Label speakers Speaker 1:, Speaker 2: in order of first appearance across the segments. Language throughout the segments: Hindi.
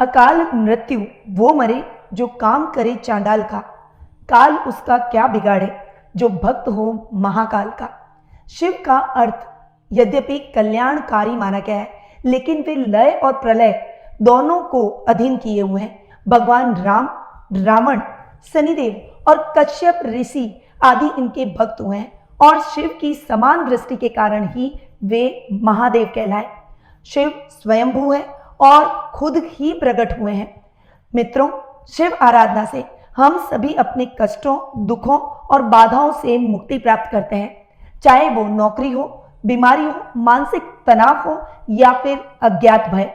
Speaker 1: अकाल मृत्यु वो मरे जो काम करे चांडाल का, काल उसका क्या बिगाड़े जो भक्त हो महाकाल का। शिव का अर्थ यद्यपि कल्याणकारी माना गया है, लेकिन वे लय और प्रलय दोनों को अधीन किए हुए हैं। भगवान राम, रावण, शनिदेव और कश्यप ऋषि आदि इनके भक्त हुए हैं और शिव की समान दृष्टि के कारण ही वे महादेव कहलाए। शिव स्वयंभू है और खुद ही प्रकट हुए हैं। मित्रों, शिव आराधना से हम सभी अपने कष्टों, दुखों और बाधाओं से मुक्ति प्राप्त करते हैं, चाहे वो नौकरी हो, बीमारी हो, मानसिक तनाव हो या फिर अज्ञात भय।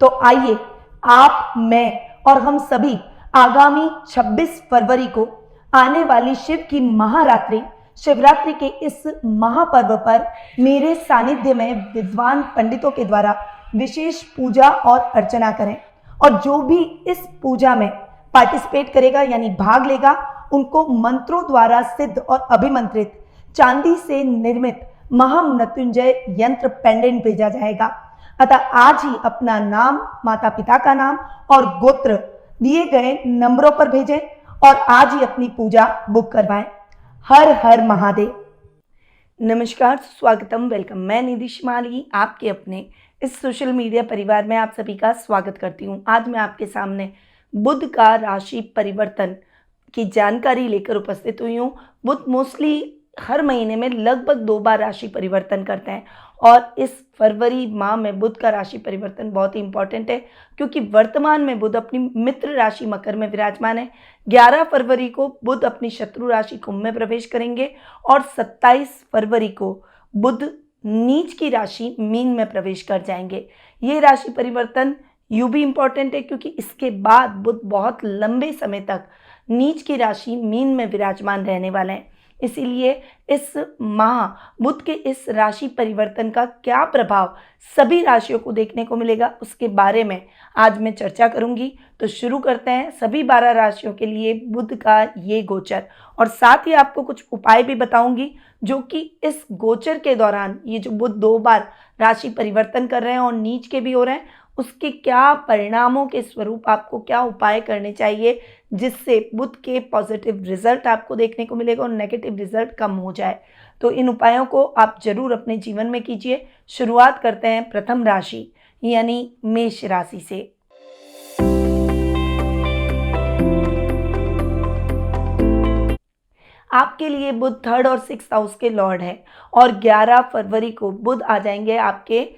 Speaker 1: तो आइए आप, मैं और हम सभी आगामी 26 फरवरी को आने वाली शिव की महारात्रि शिवरात्रि के इस महापर्व पर मेरे सानिध्य में विद्वान पंडितों के द्वारा विशेष पूजा और अर्चना करें, और जो भी इस पूजा में पार्टिसिपेट करेगा यानी भाग लेगा, उनको मंत्रों द्वारा सिद्ध और अभिमंत्रित चांदी से निर्मित महामृत्युंजय यंत्र पेंडेंट भेजा जाएगा। अतः आज ही अपना नाम, माता पिता का नाम और गोत्र दिए गए नंबरों पर भेजें और आज ही अपनी पूजा बुक करवाएं। हर हर महादेव। नमस्कार, स्वागतम, वेलकम। मैं निधि शिमाली आपके अपने इस सोशल मीडिया परिवार में आप सभी का स्वागत करती हूँ। आज मैं आपके सामने बुध का राशि परिवर्तन की जानकारी लेकर उपस्थित हुई हूँ। बुध मोस्टली हर महीने में लगभग 2 बार राशि परिवर्तन करते हैं और इस फरवरी माह में बुध का राशि परिवर्तन बहुत ही इंपॉर्टेंट है, क्योंकि वर्तमान में बुध अपनी मित्र राशि मकर में विराजमान है। 11 फरवरी को बुध अपनी शत्रु राशि कुंभ में प्रवेश करेंगे और 27 फरवरी को बुध नीच की राशि मीन में प्रवेश कर जाएंगे। ये राशि परिवर्तन यूं भी इंपॉर्टेंट है क्योंकि इसके बाद बुध बहुत लंबे समय तक नीच की राशि मीन में विराजमान रहने वाले हैं। इसीलिए इस माह बुध के इस राशि परिवर्तन का क्या प्रभाव सभी राशियों को देखने को मिलेगा, उसके बारे में आज मैं चर्चा करूंगी। तो शुरू करते हैं सभी 12 राशियों के लिए बुध का ये गोचर, और साथ ही आपको कुछ उपाय भी बताऊंगी जो कि इस गोचर के दौरान, ये जो बुध 2 बार राशि परिवर्तन कर रहे हैं और नीच के भी हो रहे हैं, उसके क्या परिणामों के स्वरूप आपको क्या उपाय करने चाहिए जिससे बुध के पॉजिटिव रिजल्ट आपको देखने को मिलेगा और नेगेटिव रिजल्ट कम हो जाए। तो इन उपायों को आप जरूर अपने जीवन में कीजिए। शुरुआत करते हैं प्रथम राशि यानी मेष राशि से। आपके लिए बुध 3rd और 6th हाउस के लॉर्ड है और 11 फरवरी को बुध आ जाएंगे आपके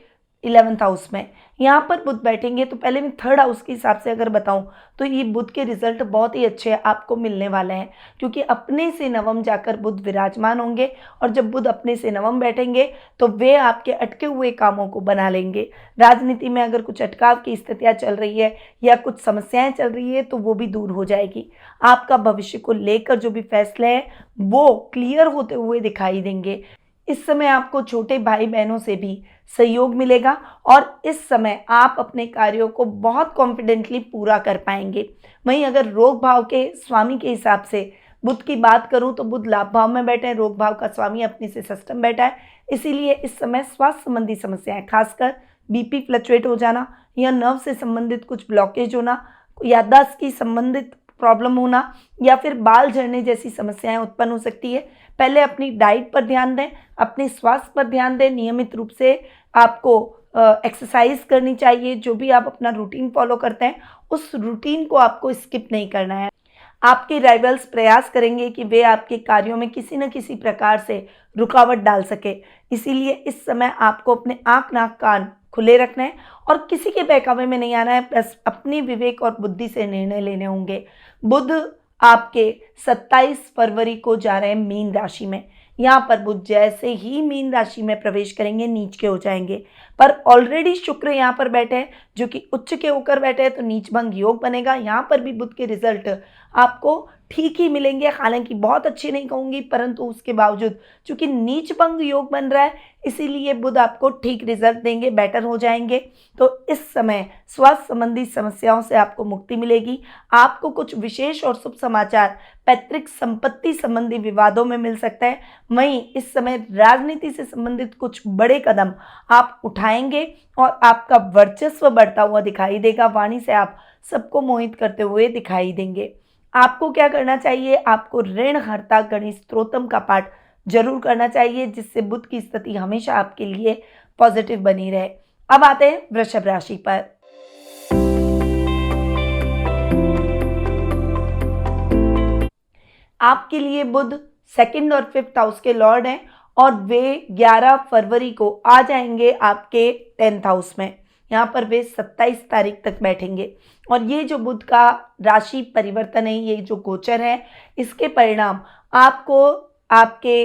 Speaker 1: 11th हाउस में। यहाँ पर बुध बैठेंगे तो पहले मैं 3rd हाउस के हिसाब से अगर बताऊं तो ये बुध के रिजल्ट बहुत ही अच्छे आपको मिलने वाले हैं, क्योंकि अपने से नवम जाकर बुध विराजमान होंगे और जब बुध अपने से नवम बैठेंगे तो वे आपके अटके हुए कामों को बना लेंगे। राजनीति में अगर कुछ अटकाव की स्थितियाँ चल रही है या कुछ समस्याएं चल रही है तो वो भी दूर हो जाएगी। आपका भविष्य को लेकर जो भी फैसले हैं वो क्लियर होते हुए दिखाई देंगे। इस समय आपको छोटे भाई बहनों से भी सहयोग मिलेगा और इस समय आप अपने कार्यों को बहुत कॉन्फिडेंटली पूरा कर पाएंगे। वहीं अगर रोग भाव के स्वामी के हिसाब से बुध की बात करूं तो बुध लाभ भाव में बैठे हैं, रोग भाव का स्वामी अपने से षष्ठम बैठा है। इसीलिए इस समय स्वास्थ्य संबंधी समस्याएं, खासकर बीपी फ्लक्चुएट हो जाना या नर्व से संबंधित कुछ ब्लॉकेज होना, याददाश्त की संबंधित प्रॉब्लम होना या फिर बाल झड़ने जैसी समस्याएं उत्पन्न हो सकती है। पहले अपनी डाइट पर ध्यान दें, अपने स्वास्थ्य पर ध्यान दें। नियमित रूप से आपको एक्सरसाइज करनी चाहिए। जो भी आप अपना रूटीन फॉलो करते हैं उस रूटीन को आपको स्किप नहीं करना है। आपके राइवल्स प्रयास करेंगे कि वे आपके कार्यों में किसी न किसी प्रकार से रुकावट डाल सके। इसीलिए इस समय आपको अपने आँख, नाक, कान खुले रखना है और किसी के बहकावे में नहीं आना है। बस अपने विवेक और बुद्धि से निर्णय लेने होंगे। बुध आपके 27 फरवरी को जा रहे हैं मीन राशि में। यहाँ पर बुध जैसे ही मीन राशि में प्रवेश करेंगे नीच के हो जाएंगे, पर ऑलरेडी शुक्र यहाँ पर बैठे हैं जो कि उच्च के होकर बैठे हैं, तो नीच भंग योग बनेगा। यहाँ पर भी बुध के रिजल्ट आपको ठीक ही मिलेंगे, हालांकि बहुत अच्छे नहीं कहूँगी, परंतु उसके बावजूद चूंकि नीच भंग योग बन रहा है इसीलिए बुध आपको ठीक रिजल्ट देंगे, बेटर हो जाएंगे। तो इस समय स्वास्थ्य संबंधी समस्याओं से आपको मुक्ति मिलेगी। आपको कुछ विशेष और शुभ समाचार पैतृक संपत्ति संबंधी विवादों में मिल सकता है। वहीं इस समय राजनीति से संबंधित कुछ बड़े कदम आप उठाएंगे और आपका वर्चस्व बढ़ बढ़ता हुआ दिखाई देगा। वाणी से आप सबको मोहित करते हुए दिखाई देंगे। आपको क्या करना चाहिए, आपको ऋणहर्ता गणेश स्तोत्रम का पाठ जरूर करना चाहिए, जिससे बुध की स्थिति हमेशा आपके लिए पॉजिटिव बनी रहे। अब आते हैं वृषभ राशि पर। आपके लिए बुध सेकंड और फिफ्थ हाउस के लॉर्ड हैं और वे 11 फरवरी को आ जाएंगे आपके 10th हाउस में। यहाँ पर वे 27 तारीख तक बैठेंगे और ये जो बुध का राशि परिवर्तन है, ये जो गोचर है, इसके परिणाम आपको आपके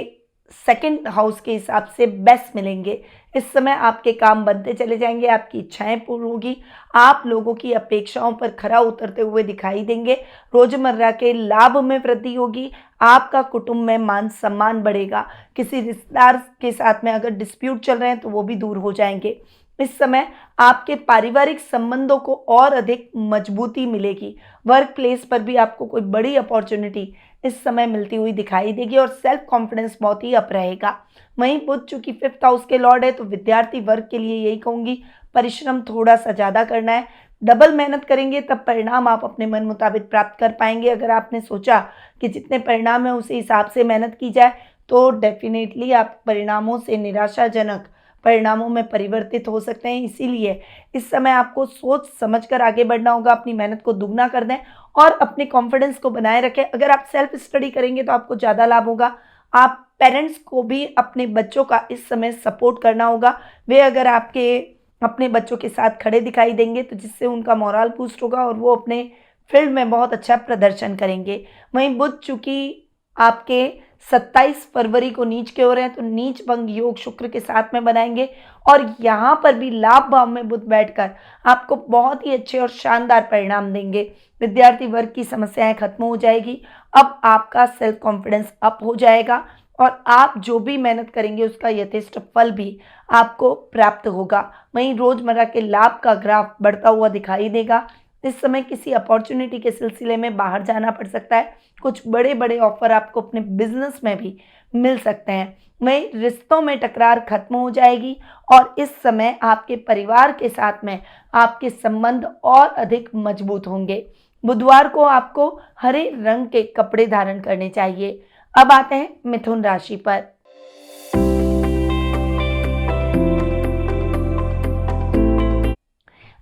Speaker 1: सेकंड हाउस के हिसाब से बेस्ट मिलेंगे। इस समय आपके काम बनते चले जाएंगे, आपकी इच्छाएं पूर्ण होगी, आप लोगों की अपेक्षाओं पर खरा उतरते हुए दिखाई देंगे। रोजमर्रा के लाभ में वृद्धि होगी, आपका कुटुंब में मान सम्मान बढ़ेगा। किसी रिश्तेदार के साथ में अगर डिस्प्यूट चल रहे हैं तो वो भी दूर हो जाएंगे। इस समय आपके पारिवारिक संबंधों को और अधिक मजबूती मिलेगी। वर्क प्लेस पर भी आपको कोई बड़ी अपॉर्चुनिटी इस समय मिलती हुई दिखाई देगी और सेल्फ कॉन्फिडेंस बहुत ही अप रहेगा। वहीं बुध चूंकि फिफ्थ हाउस के लॉर्ड है, तो विद्यार्थी वर्ग के लिए यही कहूंगी, परिश्रम थोड़ा सा ज़्यादा करना है। डबल मेहनत करेंगे तब परिणाम आप अपने मन मुताबिक प्राप्त कर पाएंगे। अगर आपने सोचा कि जितने परिणाम है उसी हिसाब से मेहनत की जाए, तो डेफिनेटली आप परिणामों से निराशाजनक परिणामों में परिवर्तित हो सकते हैं। इसीलिए इस समय आपको सोच समझकर आगे बढ़ना होगा, अपनी मेहनत को दुगना कर दें और अपने कॉन्फिडेंस को बनाए रखें। अगर आप सेल्फ स्टडी करेंगे तो आपको ज़्यादा लाभ होगा। आप पेरेंट्स को भी अपने बच्चों का इस समय सपोर्ट करना होगा। वे अगर आपके अपने बच्चों के साथ खड़े दिखाई देंगे तो जिससे उनका मोरल बूस्ट होगा और वो अपने फील्ड में बहुत अच्छा प्रदर्शन करेंगे। वहीं बुध चूंकि आपके 27 फरवरी को नीच के हो रहे हैं, तो नीच भंग योग शुक्र के साथ में बनाएंगे और यहाँ पर भी लाभ भाव में बुध बैठकर आपको बहुत ही अच्छे और शानदार परिणाम देंगे। विद्यार्थी वर्ग की समस्याएं खत्म हो जाएगी। अब आपका सेल्फ कॉन्फिडेंस अप हो जाएगा और आप जो भी मेहनत करेंगे उसका यथेष्ट फल भी आपको प्राप्त होगा। वहीं रोजमर्रा के लाभ का ग्राफ बढ़ता हुआ दिखाई देगा। इस समय किसी अपॉर्चुनिटी के सिलसिले में बाहर जाना पड़ सकता है। कुछ बड़े बड़े ऑफर आपको अपने बिजनेस में भी मिल सकते हैं। वहीं रिश्तों में टकरार खत्म हो जाएगी और इस समय आपके परिवार के साथ में आपके संबंध और अधिक मजबूत होंगे। बुधवार को आपको हरे रंग के कपड़े धारण करने चाहिए। अब आते हैं मिथुन राशि पर।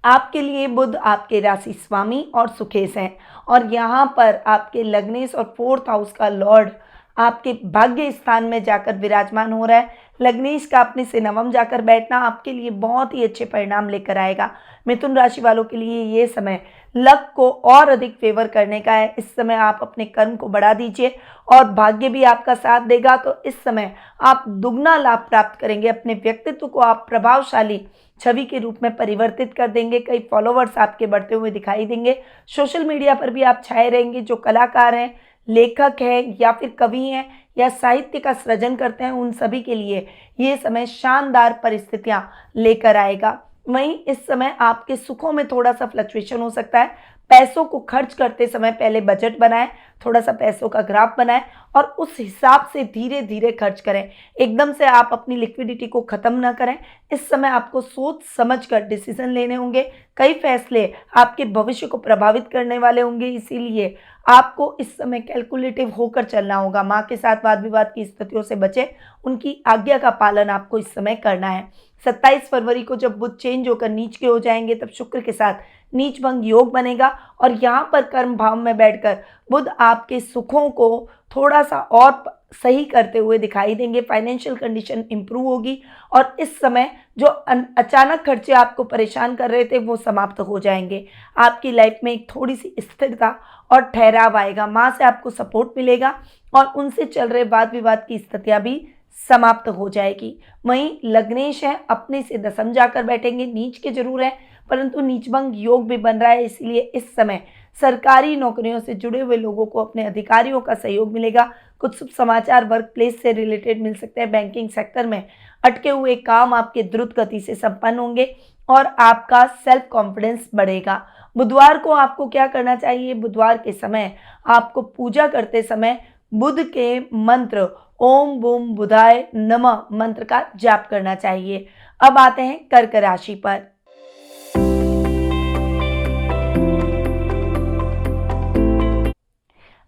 Speaker 1: आपके लिए बुध आपके राशि स्वामी और सुखेश हैं और यहाँ पर आपके लग्नेश और फोर्थ हाउस का लॉर्ड आपके भाग्य स्थान में जाकर विराजमान हो रहा है। लग्नेश का अपने से नवम जाकर बैठना आपके लिए बहुत ही अच्छे परिणाम लेकर आएगा। मिथुन राशि वालों के लिए ये समय लक को और अधिक फेवर करने का है। इस समय आप अपने कर्म को बढ़ा दीजिए और भाग्य भी आपका साथ देगा, तो इस समय आप दुगना लाभ प्राप्त करेंगे। अपने व्यक्तित्व को आप प्रभावशाली छवि के रूप में परिवर्तित कर देंगे। कई फॉलोवर्स आपके बढ़ते हुए दिखाई देंगे। सोशल मीडिया पर भी आप छाए रहेंगे। जो कलाकार हैं, लेखक हैं या फिर कवि हैं या साहित्य का सृजन करते हैं, उन सभी के लिए ये समय शानदार परिस्थितियां लेकर आएगा। वहीं इस समय आपके सुखों में थोड़ा सा फ्लक्चुएशन हो सकता है। पैसों को खर्च करते समय पहले बजट बनाएं, थोड़ा सा पैसों का ग्राफ बनाएं और उस हिसाब से धीरे धीरे खर्च करें। एकदम से आप अपनी लिक्विडिटी को खत्म ना करें। इस समय आपको सोच समझकर डिसीजन लेने होंगे। कई फैसले आपके भविष्य को प्रभावित करने वाले होंगे, इसीलिए आपको इस समय कैलकुलेटिव होकर चलना होगा। माँ के साथ वाद विवाद की स्थितियों से बचें, उनकी आज्ञा का पालन आपको इस समय करना है। 27 फरवरी को जब बुध चेंज होकर नीच के हो जाएंगे, तब शुक्र के साथ नीच भंग योग बनेगा और यहाँ पर कर्म भाव में बैठकर बुध आपके सुखों को थोड़ा सा और सही करते हुए दिखाई देंगे। फाइनेंशियल कंडीशन इंप्रूव होगी और इस समय जो अचानक खर्चे आपको परेशान कर रहे थे वो समाप्त हो जाएंगे। आपकी लाइफ में एक थोड़ी सी स्थिरता और ठहराव आएगा। माँ से आपको सपोर्ट मिलेगा और उनसे चल रहे वाद विवाद की स्थितियाँ भी समाप्त हो जाएगी। वहीं लग्नेश है, अपने से दसम जाकर बैठेंगे। नीच के जरूर है परंतु नीचभंग योग भी बन रहा है, इसलिए इस समय सरकारी नौकरियों से जुड़े हुए लोगों को अपने अधिकारियों का सहयोग मिलेगा। कुछ शुभ समाचार वर्क प्लेस से रिलेटेड मिल सकते हैं। बैंकिंग सेक्टर में अटके हुए काम आपके द्रुत गति से संपन्न होंगे और आपका सेल्फ कॉन्फिडेंस बढ़ेगा। बुधवार को आपको क्या करना चाहिए? बुधवार के समय आपको पूजा करते समय बुध के मंत्र ओम बूम बुधाय नमः मंत्र का जाप करना चाहिए। अब आते हैं कर्क राशि पर।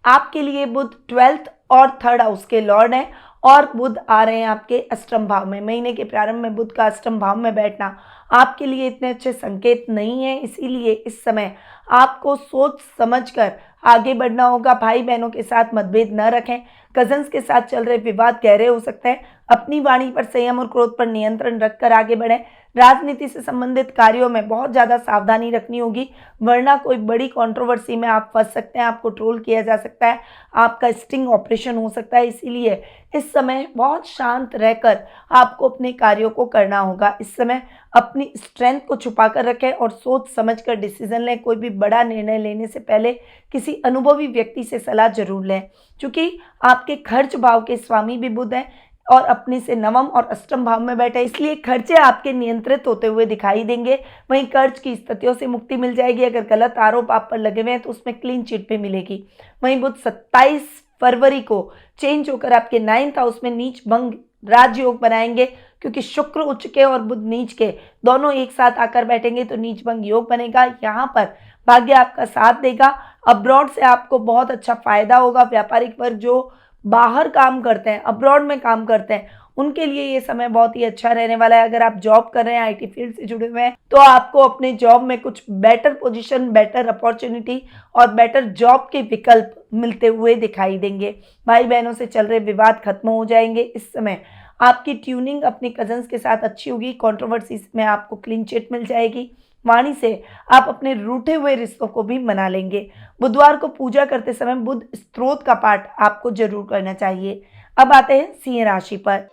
Speaker 1: आपके लिए बुध 12th और 3rd हाउस के लॉर्ड हैं और बुध आ रहे हैं आपके अष्टम भाव में। महीने के प्रारंभ में बुध का अष्टम भाव में बैठना आपके लिए इतने अच्छे संकेत नहीं है, इसीलिए इस समय आपको सोच समझकर आगे बढ़ना होगा। भाई बहनों के साथ मतभेद न रखें। कजन्स के साथ चल रहे विवाद गहरे हो सकते हैं। अपनी वाणी पर संयम और क्रोध पर नियंत्रण रखकर आगे बढ़ें। राजनीति से संबंधित कार्यों में बहुत ज़्यादा सावधानी रखनी होगी, वरना कोई बड़ी कंट्रोवर्सी में आप फंस सकते हैं, आपको ट्रोल किया जा सकता है, आपका स्टिंग ऑपरेशन हो सकता है। इसीलिए इस समय बहुत शांत रहकर आपको अपने कार्यों को करना होगा। इस समय अपनी स्ट्रेंथ को छुपा कर रखें और सोच समझ कर डिसीजन लें। कोई भी बड़ा निर्णय लेने से पहले किसी अनुभवी व्यक्ति से सलाह जरूर लें, क्योंकि आपके खर्च भाव के स्वामी भी बुध हैं और अपने से नवम और अष्टम भाव में बैठे, इसलिए खर्चे आपके नियंत्रित होते हुए दिखाई देंगे। वहीं कर्ज की स्थितियों से मुक्ति मिल जाएगी। अगर गलत आरोप आप पर लगे हुए हैं तो उसमें क्लीन चिट भी मिलेगी। वहीं बुध 27 फरवरी को चेंज होकर आपके 9th हाउस में नीच भंग राजयोग बनाएंगे, क्योंकि शुक्र उच्च के और बुध नीच के दोनों एक साथ आकर बैठेंगे तो नीच भंग योग बनेगा। यहाँ पर भाग्य आपका साथ देगा। अब्रॉड से आपको बहुत अच्छा फायदा होगा। व्यापारिक वर्ग जो बाहर काम करते हैं, अब्रॉड में काम करते हैं, उनके लिए ये समय बहुत ही अच्छा रहने वाला है। अगर आप जॉब कर रहे हैं, आईटी फील्ड से जुड़े हुए हैं, तो आपको अपने जॉब में कुछ बेटर पोजीशन, बेटर अपॉर्चुनिटी और बेटर जॉब के विकल्प मिलते हुए दिखाई देंगे। भाई बहनों से चल रहे विवाद खत्म हो जाएंगे। इस समय आपकी ट्यूनिंग अपने कजन्स के साथ अच्छी होगी। कंट्रोवर्सी में आपको क्लीन चिट मिल जाएगी। वाणी से आप अपने रूठे हुए रिश्तों को भी मना लेंगे। बुधवार को पूजा करते समय बुध स्तोत्र का पाठ आपको जरूर करना चाहिए। अब आते हैं सिंह राशि पर।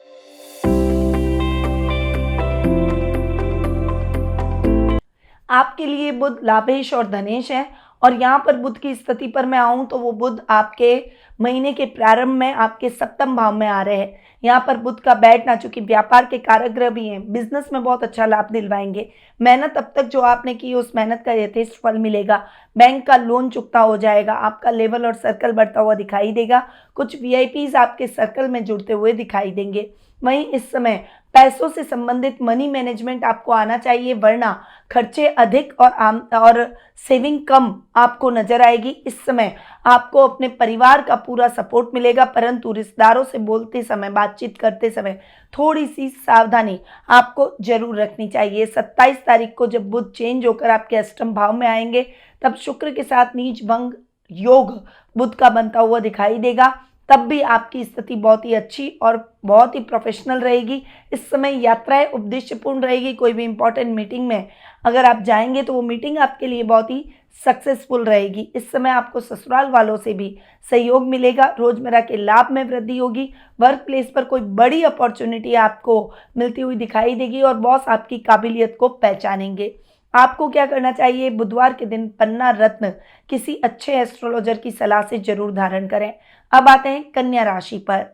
Speaker 1: आपके लिए बुध लाभेश और धनेश है और यहाँ पर बुध की स्थिति पर मैं आऊँ तो वो बुध आपके महीने के प्रारंभ में आपके सप्तम भाव में आ रहे हैं। यहाँ पर बुध का बैठना, चूंकि व्यापार के कारक ग्रह भी हैं, बिजनेस में बहुत अच्छा लाभ दिलवाएंगे। मेहनत अब तक जो आपने की उस मेहनत का यथेष्ट फल मिलेगा। बैंक का लोन चुकता हो जाएगा। आपका लेवल और सर्कल बढ़ता हुआ दिखाई देगा। कुछ वीआईपीज आपके सर्कल में जुड़ते हुए दिखाई देंगे। वहीं इस समय पैसों से संबंधित मनी मैनेजमेंट आपको आना चाहिए, वरना खर्चे अधिक और सेविंग कम आपको नजर आएगी। इस समय आपको अपने परिवार का पूरा सपोर्ट मिलेगा, परंतु रिश्तेदारों से बोलते समय, बातचीत करते समय थोड़ी सी सावधानी आपको जरूर रखनी चाहिए। 27 तारीख को जब बुध चेंज होकर आपके अष्टम भाव में आएंगे, तब शुक्र के साथ नीच भंग योग बुध का बनता हुआ दिखाई देगा। तब भी आपकी स्थिति बहुत ही अच्छी और बहुत ही प्रोफेशनल रहेगी। इस समय यात्राएं उद्देश्यपूर्ण रहेगी। कोई भी इंपॉर्टेंट मीटिंग में अगर आप जाएंगे तो वो मीटिंग आपके लिए बहुत ही सक्सेसफुल रहेगी। इस समय आपको ससुराल वालों से भी सहयोग मिलेगा। रोजमर्रा के लाभ में वृद्धि होगी। वर्क प्लेस पर कोई बड़ी अपॉर्चुनिटी आपको मिलती हुई दिखाई देगी और बॉस आपकी काबिलियत को पहचानेंगे। आपको क्या करना चाहिए? बुधवार के दिन पन्ना रत्न किसी अच्छे एस्ट्रोलॉजर की सलाह से जरूर धारण करें। अब आते हैं कन्या राशि पर।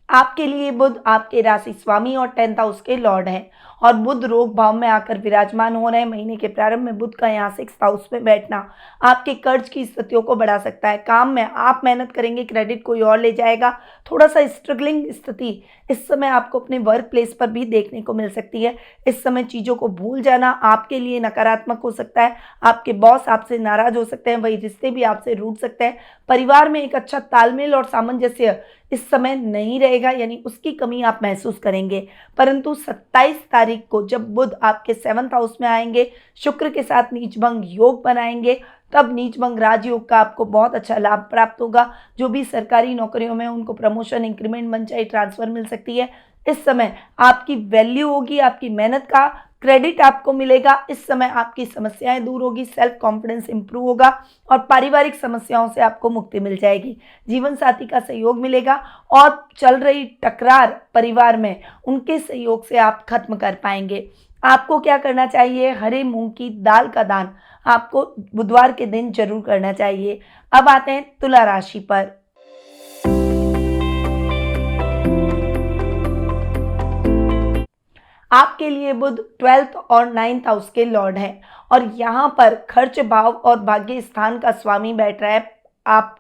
Speaker 1: आपके लिए बुध आपके राशि स्वामी और 10th हाउस के लॉर्ड हैं और बुध रोग भाव में आकर विराजमान हो रहे हैं। महीने के प्रारंभ में बुध का यहाँ 6th हाउस में बैठना आपके कर्ज की स्थितियों को बढ़ा सकता है। काम में आप मेहनत करेंगे, क्रेडिट कोई और ले जाएगा। थोड़ा सा स्ट्रगलिंग स्थिति इस समय आपको अपने वर्क प्लेस पर भी देखने को मिल सकती है। इस समय चीज़ों को भूल जाना आपके लिए नकारात्मक हो सकता है। आपके बॉस आपसे नाराज हो सकते हैं, वही रिश्ते भी आपसे रूठ सकते हैं। परिवार में एक अच्छा तालमेल और सामंजस्य इस समय नहीं रहेगा, यानी उसकी कमी आप महसूस करेंगे। परंतु 27 तारीख को जब बुध आपके 7th हाउस में आएंगे, शुक्र के साथ नीचभंग योग बनाएंगे, तब नीचभंग राजयोग का आपको बहुत अच्छा लाभ प्राप्त होगा। जो भी सरकारी नौकरियों में उनको प्रमोशन, इंक्रीमेंट, मनचाही ट्रांसफर मिल सकती है। इस समय आपकी वैल्यू होगी, आपकी मेहनत का क्रेडिट आपको मिलेगा। इस समय आपकी समस्याएं दूर होगी, सेल्फ कॉन्फिडेंस इंप्रूव होगा और पारिवारिक समस्याओं से आपको मुक्ति मिल जाएगी। जीवन साथी का सहयोग मिलेगा और चल रही टकरार परिवार में उनके सहयोग से आप खत्म कर पाएंगे। आपको क्या करना चाहिए? हरे मूंग की दाल का दान आपको बुधवार के दिन जरूर करना चाहिए। अब आते हैं तुला राशि पर। आपके लिए बुध 12th और 9th हाउस के लॉर्ड हैं और यहाँ पर खर्च भाव और भाग्य स्थान का स्वामी बैठ रहा है आप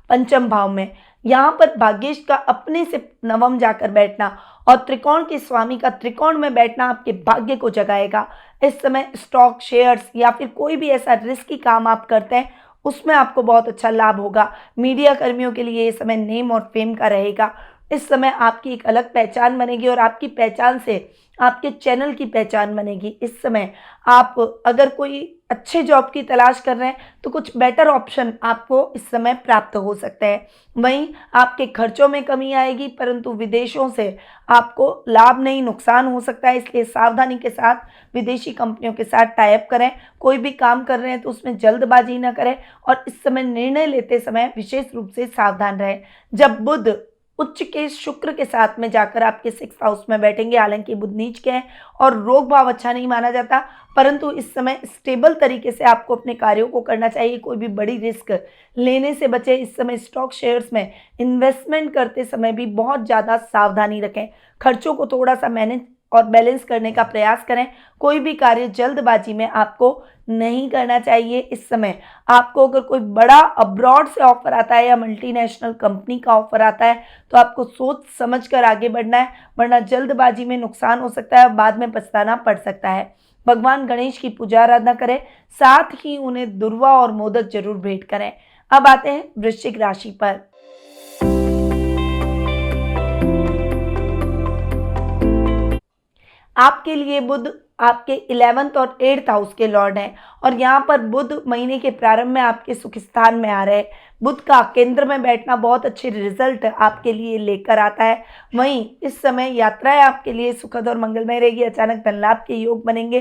Speaker 1: पंचम भाव में। यहाँ पर भाग्येश का अपने से नवम जाकर बैठना और त्रिकोण के स्वामी का त्रिकोण में बैठना आपके भाग्य को जगाएगा। इस समय स्टॉक, शेयर्स या फिर कोई भी ऐसा रिस्की काम आप करते हैं उसमें आपको बहुत अच्छा लाभ होगा। मीडिया कर्मियों के लिए ये समय नेम और फेम का रहेगा। इस समय आपकी एक अलग पहचान बनेगी और आपकी पहचान से आपके चैनल की पहचान बनेगी। इस समय आप अगर कोई अच्छे जॉब की तलाश कर रहे हैं तो कुछ बेटर ऑप्शन आपको इस समय प्राप्त हो सकते हैं। वहीं आपके खर्चों में कमी आएगी, परंतु विदेशों से आपको लाभ नहीं नुकसान हो सकता है, इसलिए सावधानी के साथ विदेशी कंपनियों के साथ टाई अप करें। कोई भी काम कर रहे हैं तो उसमें जल्दबाजी ना करें और इस समय निर्णय लेते समय विशेष रूप से सावधान रहें। जब बुध उच्च के शुक्र के साथ में जाकर आपके 6th हाउस में बैठेंगे, हालांकि बुध नीच के हैं और रोग भाव अच्छा नहीं माना जाता, परंतु इस समय स्टेबल तरीके से आपको अपने कार्यों को करना चाहिए। कोई भी बड़ी रिस्क लेने से बचे। इस समय स्टॉक शेयर्स में इन्वेस्टमेंट करते समय भी बहुत ज़्यादा सावधानी रखें। खर्चों को थोड़ा सा मैनेज और बैलेंस करने का प्रयास करें। कोई भी कार्य जल्दबाजी में आपको नहीं करना चाहिए। इस समय आपको अगर कोई बड़ा अब्रॉड से ऑफर आता है या मल्टीनेशनल कंपनी का ऑफर आता है तो आपको सोच समझ कर आगे बढ़ना है, वरना जल्दबाजी में नुकसान हो सकता है और बाद में पछताना पड़ सकता है। भगवान गणेश की पूजा आराधना करें, साथ ही उन्हें दुर्वा और मोदक जरूर भेंट करें। अब आते हैं वृश्चिक राशि पर। आपके लिए बुध आपके 11th और 8th हाउस के लॉर्ड हैं और यहाँ पर बुध महीने के प्रारंभ में आपके सुख स्थान में आ रहे हैं। बुध का केंद्र में बैठना बहुत अच्छे रिजल्ट आपके लिए लेकर आता है। वहीं इस समय यात्राएं आपके लिए सुखद और मंगलमय रहेगी। अचानक धन लाभ के योग बनेंगे,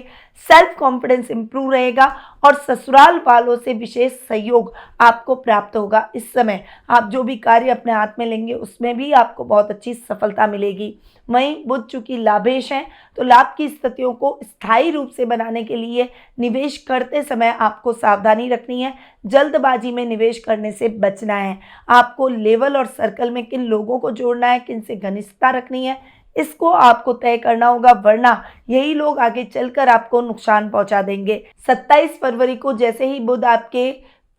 Speaker 1: सेल्फ कॉन्फिडेंस इंप्रूव रहेगा और ससुराल वालों से विशेष सहयोग आपको प्राप्त होगा। इस समय आप जो भी कार्य अपने हाथ में लेंगे उसमें भी आपको बहुत अच्छी सफलता मिलेगी। वहीं बुध चूंकि लाभेश हैं तो लाभ की स्थितियों को स्थायी रूप से बनाने के लिए निवेश करते समय आपको सावधानी रखनी है। जल्दबाजी में निवेश करने से बचना है। आपको लेवल और सर्कल में किन लोगों को जोड़ना है, किन से घनिष्ठता रखनी है, इसको आपको तय करना होगा, वरना यही लोग आगे चलकर आपको नुकसान पहुंचा देंगे। 27 फरवरी को जैसे ही बुध आपके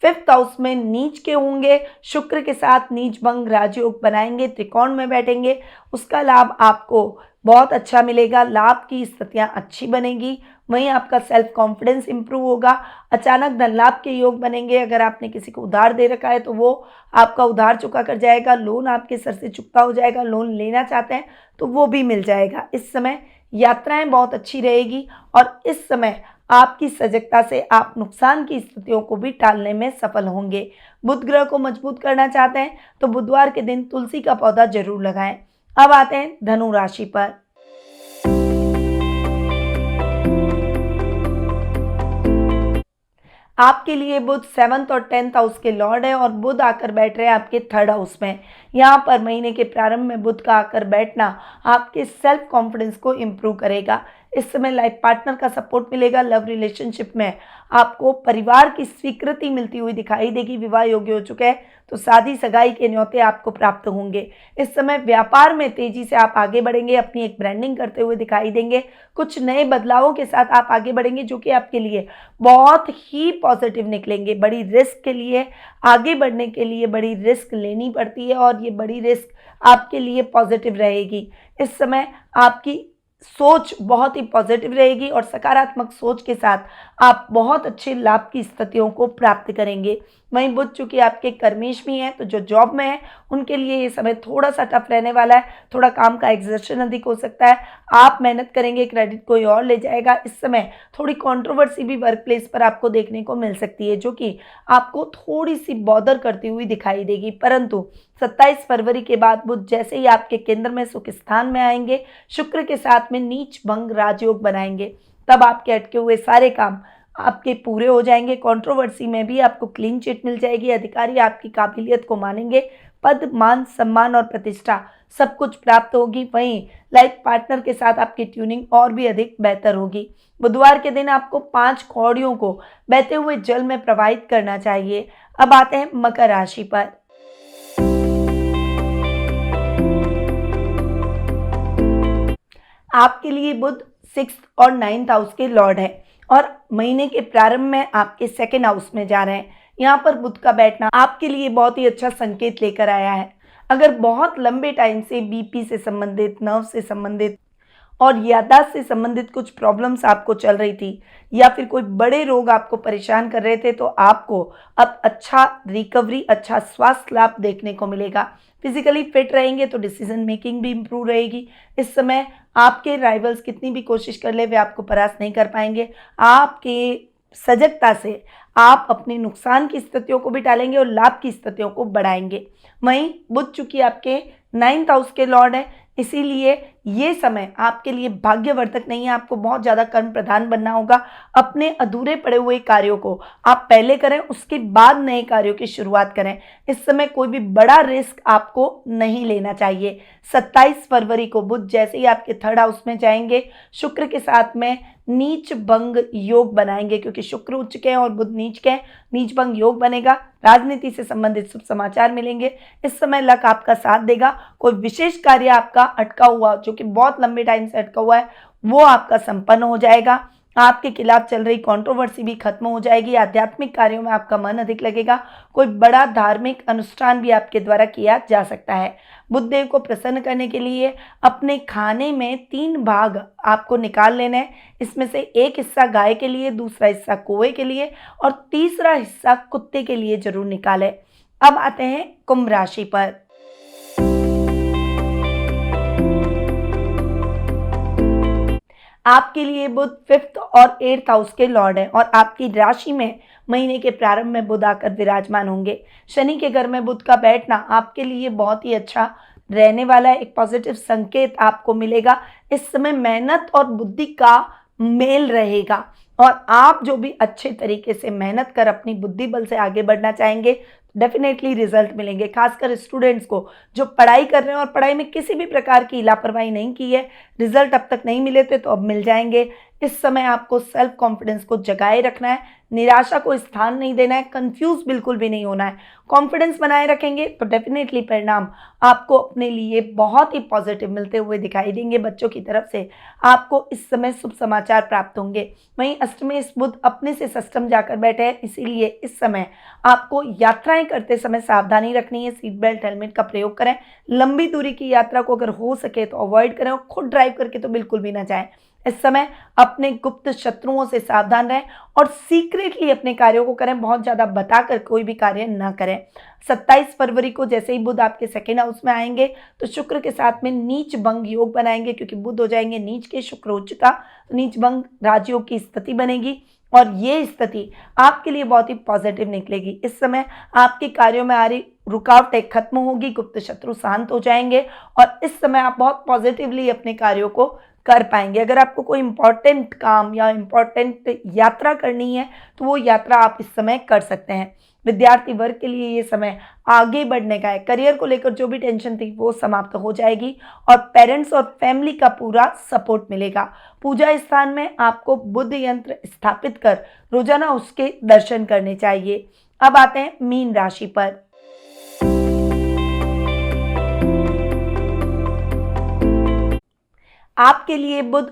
Speaker 1: 5th हाउस में नीच के होंगे, शुक्र के साथ नीच भंग राजयोग बनाएंगे, त्रिकोण में बैठेंगे, उसका लाभ आपको बहुत अच्छा मिलेगा। लाभ की स्थितियां अच्छी बनेगी। वहीं आपका सेल्फ कॉन्फिडेंस इंप्रूव होगा। अचानक धन लाभ के योग बनेंगे। अगर आपने किसी को उधार दे रखा है तो वो आपका उधार चुका कर जाएगा। लोन आपके सर से चुकता हो जाएगा। लोन लेना चाहते हैं तो वो भी मिल जाएगा। इस समय यात्राएं बहुत अच्छी रहेगी और इस समय आपकी सजगता से आप नुकसान की स्थितियों को भी टालने में सफल होंगे। बुध ग्रह को मजबूत करना चाहते हैं तो बुधवार के दिन तुलसी का पौधा जरूर लगाएं। अब आते हैं धनु राशि पर। आपके लिए बुध 7th और 10th हाउस के लॉर्ड है और बुध आकर बैठ रहे हैं आपके 3rd हाउस में। यहाँ पर महीने के प्रारंभ में बुध का आकर बैठना आपके सेल्फ कॉन्फिडेंस को इम्प्रूव करेगा। इस समय लाइफ पार्टनर का सपोर्ट मिलेगा। लव रिलेशनशिप में आपको परिवार की स्वीकृति मिलती हुई दिखाई देगी। विवाह योग्य हो चुके हैं तो शादी सगाई के न्योते आपको प्राप्त होंगे। इस समय व्यापार में तेजी से आप आगे बढ़ेंगे, अपनी एक ब्रांडिंग करते हुए दिखाई देंगे। कुछ नए बदलावों के साथ आप आगे बढ़ेंगे जो कि आपके लिए बहुत ही पॉजिटिव निकलेंगे। बड़ी रिस्क के लिए आगे बढ़ने के लिए बड़ी रिस्क लेनी पड़ती है और ये बड़ी रिस्क आपके लिए पॉजिटिव रहेगी। इस समय आपकी सोच बहुत ही पॉजिटिव रहेगी और सकारात्मक सोच के साथ आप बहुत अच्छे लाभ की स्थितियों को प्राप्त करेंगे। वहीं बुध चूंकि आपके कर्मेश भी हैं तो जो जॉब में है उनके लिए ये समय थोड़ा सा टफ रहने वाला है। थोड़ा काम का एग्जर्शन अधिक हो सकता है। आप मेहनत करेंगे, क्रेडिट कोई और ले जाएगा। इस समय थोड़ी कंट्रोवर्सी भी वर्क प्लेस पर आपको देखने को मिल सकती है जो कि आपको थोड़ी सी बॉदर करती हुई दिखाई देगी। परंतु 27 फरवरी के बाद बुध जैसे ही आपके केंद्र में सुख स्थान में आएंगे, शुक्र के साथ में नीच भंग राजयोग बनाएंगे, तब आपके अटके हुए सारे काम आपके पूरे हो जाएंगे। कंट्रोवर्सी में भी आपको क्लीन चिट मिल जाएगी। अधिकारी आपकी काबिलियत को मानेंगे। पद, मान, सम्मान और प्रतिष्ठा सब कुछ प्राप्त होगी। वहीं लाइफ पार्टनर के साथ आपकी ट्यूनिंग और भी अधिक बेहतर होगी। बुधवार के दिन आपको 5 कौड़ियों को बहते हुए जल में प्रवाहित करना चाहिए। अब आते हैं मकर राशि पर। आपके लिए बुध 6th और 9th हाउस के लॉर्ड है और महीने के प्रारंभ में आपके 2nd हाउस में जा रहे हैं। यहाँ पर बुध का बैठना आपके लिए बहुत ही अच्छा संकेत लेकर आया है। अगर बहुत लंबे टाइम से बीपी से संबंधित, नर्व से संबंधित और याददाश्त से संबंधित कुछ प्रॉब्लम्स आपको चल रही थी या फिर कोई बड़े रोग आपको परेशान कर रहे थे, तो आपको अब अच्छा रिकवरी, अच्छा स्वास्थ्य लाभ देखने को मिलेगा। फिजिकली फिट रहेंगे तो डिसीजन मेकिंग भी इम्प्रूव रहेगी। इस समय आपके राइवल्स कितनी भी कोशिश कर ले, वे आपको परास्त नहीं कर पाएंगे। आपके सजगता से आप अपने नुकसान की स्थितियों को भी टालेंगे और लाभ की स्थितियों को बढ़ाएंगे। वहीं बुध चूंकि आपके 9th हाउस के लॉर्ड है, इसीलिए ये समय आपके लिए भाग्यवर्धक नहीं है। आपको बहुत ज़्यादा कर्म प्रधान बनना होगा। अपने अधूरे पड़े हुए कार्यों को आप पहले करें, उसके बाद नए कार्यों की शुरुआत करें। इस समय कोई भी बड़ा रिस्क आपको नहीं लेना चाहिए। 27 फरवरी को बुध जैसे ही आपके 3rd हाउस में जाएंगे, शुक्र के साथ में नीच भंग योग बनाएंगे, क्योंकि शुक्र उच्च के हैं और बुध नीच के हैं। नीच भंग योग बनेगा, राजनीति से संबंधित शुभ समाचार मिलेंगे। इस समय लक आपका साथ देगा। कोई विशेष कार्य आपका अटका हुआ, जो कि बहुत लंबे टाइम से अटका हुआ है, वो आपका संपन्न हो जाएगा। आपके खिलाफ चल रही कंट्रोवर्सी भी खत्म हो जाएगी। आध्यात्मिक कार्यों में आपका मन अधिक लगेगा। कोई बड़ा धार्मिक अनुष्ठान भी आपके द्वारा किया जा सकता है। बुधदेव को प्रसन्न करने के लिए अपने खाने में 3 भाग आपको निकाल लेना है। इसमें से एक हिस्सा गाय के लिए, दूसरा हिस्सा कौवे के लिए और तीसरा हिस्सा कुत्ते के लिए जरूर निकालें। अब आते हैं कुंभ राशि पर। आपके लिए बुध 5th और 8th हाउस के लॉर्ड है और आपकी राशि में महीने के प्रारंभ में बुध आकर विराजमान होंगे। शनि के घर में बुध का बैठना आपके लिए बहुत ही अच्छा रहने वाला है। एक पॉजिटिव संकेत आपको मिलेगा। इस समय मेहनत और बुद्धि का मेल रहेगा और आप जो भी अच्छे तरीके से मेहनत कर अपनी बुद्धि बल से आगे बढ़ना चाहेंगे, डेफिनेटली रिजल्ट मिलेंगे। खासकर स्टूडेंट्स को जो पढ़ाई कर रहे हैं और पढ़ाई में किसी भी प्रकार की लापरवाही नहीं की है, रिजल्ट अब तक नहीं मिले थे तो अब मिल जाएंगे। इस समय आपको सेल्फ कॉन्फिडेंस को जगाए रखना है, निराशा को स्थान नहीं देना है, कंफ्यूज बिल्कुल भी नहीं होना है। कॉन्फिडेंस बनाए रखेंगे तो डेफिनेटली परिणाम आपको अपने लिए बहुत ही पॉजिटिव मिलते हुए दिखाई देंगे। बच्चों की तरफ से आपको इस समय शुभ समाचार प्राप्त होंगे। वहीं अष्टमेश बुध अपने से षष्ठम जाकर बैठे हैं, इसीलिए इस समय आपको यात्राएं करते समय सावधानी रखनी है। सीट बेल्ट, हेलमेट का प्रयोग करें। लंबी दूरी की यात्रा को अगर हो सके तो अवॉइड करें और खुद ड्राइव करके तो बिल्कुल भी ना जाएं। इस समय अपने गुप्त शत्रुओं से सावधान रहें और सीक्रेटली अपने कार्यों को करें। बहुत ज़्यादा बताकर कोई भी कार्य न करें। 27 फरवरी को जैसे ही बुध आपके 2nd हाउस में आएंगे तो शुक्र के साथ में नीच भंग योग बनाएंगे, क्योंकि बुध हो जाएंगे नीच के, शुक्र उच्च का। नीच भंग राजयोग की स्थिति बनेगी और ये स्थिति आपके लिए बहुत ही पॉजिटिव निकलेगी। इस समय आपके कार्यों में आ रही रुकावटें खत्म होगी, गुप्त शत्रु शांत हो जाएंगे और इस समय आप बहुत पॉजिटिवली अपने कार्यों को कर पाएंगे। अगर आपको कोई इंपॉर्टेंट काम या इंपॉर्टेंट यात्रा करनी है तो वो यात्रा आप इस समय कर सकते हैं। विद्यार्थी वर्ग के लिए ये समय आगे बढ़ने का है। करियर को लेकर जो भी टेंशन थी वो समाप्त हो जाएगी और पेरेंट्स और फैमिली का पूरा सपोर्ट मिलेगा। पूजा स्थान में आपको बुद्ध यंत्र स्थापित कर रोजाना उसके दर्शन करने चाहिए। अब आते हैं मीन राशि पर। आपके लिए बुध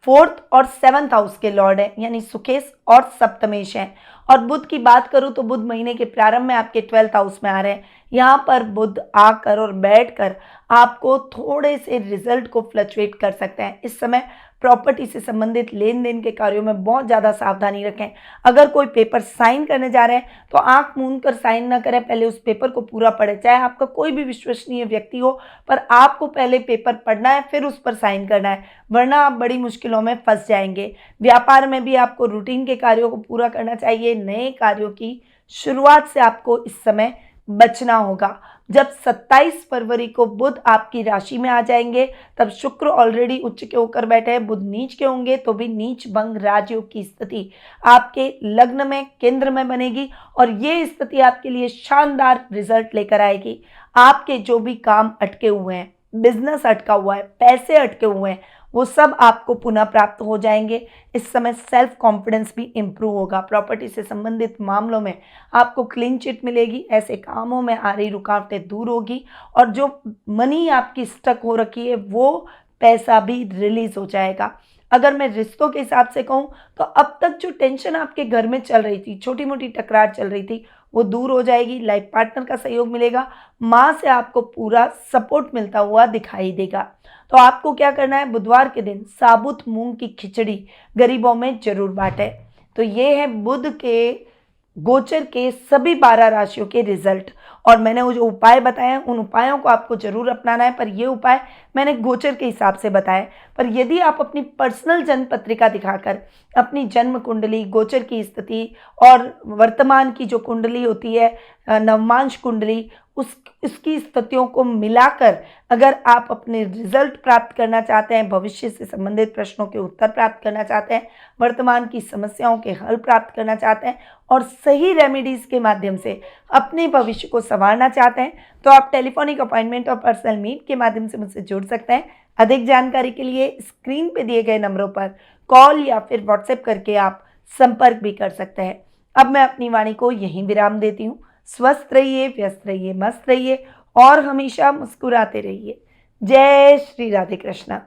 Speaker 1: 4th और 7th हाउस के लॉर्ड है, यानी सुकेश और सप्तमेश हैं। और बुध की बात करूं तो बुध महीने के प्रारंभ में आपके 12th हाउस में आ रहे हैं। यहाँ पर बुध आकर और बैठकर आपको थोड़े से रिजल्ट को फ्लक्चुएट कर सकते हैं। इस समय प्रॉपर्टी से संबंधित लेन देन के कार्यों में बहुत ज़्यादा सावधानी रखें। अगर कोई पेपर साइन करने जा रहे हैं तो आंख मूंद कर साइन न करें, पहले उस पेपर को पूरा पढ़ें। चाहे आपका कोई भी विश्वसनीय व्यक्ति हो, पर आपको पहले पेपर पढ़ना है, फिर उस पर साइन करना है, वरना आप बड़ी मुश्किलों में फंस जाएंगे। व्यापार में भी आपको रूटीन के कार्यों को पूरा करना चाहिए। नए कार्यों की शुरुआत से आपको इस समय बचना होगा। जब 27 फरवरी को बुध आपकी राशि में आ जाएंगे तब शुक्र ऑलरेडी उच्च के होकर बैठे हैं, बुध नीच के होंगे तो भी नीच भंग राजयोग की स्थिति आपके लग्न में, केंद्र में बनेगी और ये स्थिति आपके लिए शानदार रिजल्ट लेकर आएगी। आपके जो भी काम अटके हुए हैं, बिजनेस अटका हुआ है, पैसे अटके हुए हैं, वो सब आपको पुनः प्राप्त हो जाएंगे। इस समय सेल्फ कॉन्फिडेंस भी इम्प्रूव होगा। प्रॉपर्टी से संबंधित मामलों में आपको क्लीन चिट मिलेगी। ऐसे कामों में आ रही रुकावटें दूर होगी और जो मनी आपकी स्टक हो रखी है वो पैसा भी रिलीज हो जाएगा। अगर मैं रिश्तों के हिसाब से कहूँ तो अब तक जो टेंशन आपके घर में चल रही थी, छोटी मोटी टकरार चल रही थी, वो दूर हो जाएगी। लाइफ पार्टनर का सहयोग मिलेगा, माँ से आपको पूरा सपोर्ट मिलता हुआ दिखाई देगा। तो आपको क्या करना है, बुधवार के दिन साबुत मूंग की खिचड़ी गरीबों में जरूर बांटें। तो ये है बुध के गोचर के सभी 12 राशियों के रिजल्ट। और मैंने वो जो उपाय बताए हैं उन उपायों को आपको जरूर अपनाना है, पर ये उपाय मैंने गोचर के हिसाब से बताए। पर यदि आप अपनी पर्सनल जन्म पत्रिका दिखाकर अपनी जन्म कुंडली, गोचर की स्थिति और वर्तमान की जो कुंडली होती है नवमांश कुंडली, उसकी स्थितियों को मिलाकर अगर आप अपने रिजल्ट प्राप्त करना चाहते हैं, भविष्य से संबंधित प्रश्नों के उत्तर प्राप्त करना चाहते हैं, वर्तमान की समस्याओं के हल प्राप्त करना चाहते हैं और सही रेमेडीज के माध्यम से अपने भविष्य को संवारना चाहते हैं, तो आप टेलीफोनिक अपॉइंटमेंट और पर्सनल मीट के माध्यम से मुझसे जुड़ सकते हैं। अधिक जानकारी के लिए स्क्रीन पे दिए गए नंबरों पर कॉल या फिर व्हाट्सएप करके आप संपर्क भी कर सकते हैं। अब मैं अपनी वाणी को यहीं विराम देती हूँ। स्वस्थ रहिए, व्यस्त रहिए, मस्त रहिए और हमेशा मुस्कुराते रहिए। जय श्री राधे कृष्णा।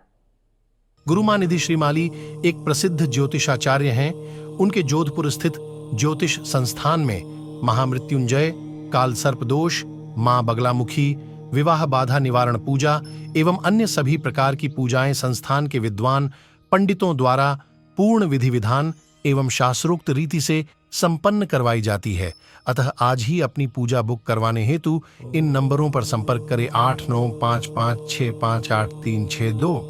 Speaker 2: गुरुमानिधि श्रीमाली एक प्रसिद्ध ज्योतिषाचार्य हैं। उनके जोधपुर स्थित ज्योतिष संस्थान में महामृत्युंजय, काल सर्प दोष, मां बगलामुखी, विवाह बाधा निवारण पूजा एवं अन्य सभी प्रकार की पूजाएं संस्थान के विद्वान पंडितों द्वारा पूर्ण विधि विधान एवं शास्त्रोक्त रीति से संपन्न करवाई जाती है। अतः आज ही अपनी पूजा बुक करवाने हेतु इन नंबरों पर संपर्क करें 8955658362।